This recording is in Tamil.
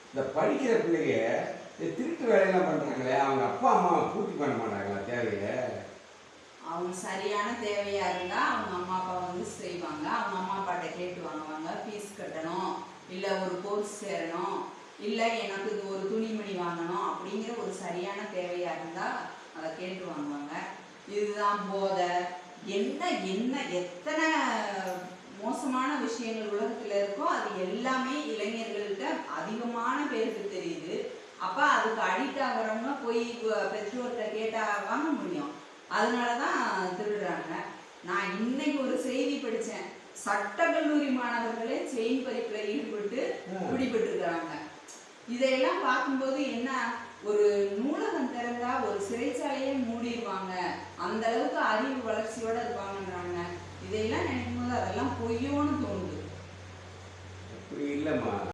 இந்த படிக்கிற பிள்ளைங்க இந்த திருட்டு வேலையெல்லாம் பண்ணுறாங்களே, அவங்க அப்பா அம்மாவை பூர்த்தி பண்ண மாட்டாங்களா தேவையை? அவங்க சரியான தேவையா இருந்தா அவங்க அம்மா அப்பா வந்து செய்வாங்க. அவங்க அம்மா அப்பாட்ட கேட்டு வாங்குவாங்க. ஃபீஸ் கட்டணும், இல்லை ஒரு கோர்ஸ் சேரணும், இல்லை எனக்கு இது ஒரு துணிமணி வாங்கணும் அப்படிங்கிற ஒரு சரியான தேவையா இருந்தா அதை கேட்டு வாங்குவாங்க. இதுதான் போதை, என்ன என்ன எத்தனை மோசமான விஷயங்கள் உலகத்தில் இருக்கோ அது எல்லாமே இளைஞர்கள்ட்ட அதிகமான பேருக்கு தெரியுது. அப்போ அதுக்கு அடிக்ட் ஆகிறவங்க போய் பெற்றோர்கிட்ட கேட்டால் வாங்க முடியும். அதனால தான் திருடுறாங்க. நான் இன்னைக்கு ஒரு செய்தி படித்தேன், சட்டக்கல்லூரி மாணவர்களே செயின் பறிப்பில் ஈடுபட்டு பிடிபட்டுருக்கிறாங்க. இதையெல்லாம் பார்க்கும்போது என்ன, ஒரு நூலகம் திறந்தா ஒரு சிறைச்சாலையே மூடிடுவாங்க, அந்த அளவுக்கு அறிவு வளர்ச்சியோட இருப்பாங்கன்றாங்க. இதையெல்லாம் நினைக்கும் போது அதெல்லாம் பொய்யோன்னு தோணுது. அப்படி இல்லைம்மா.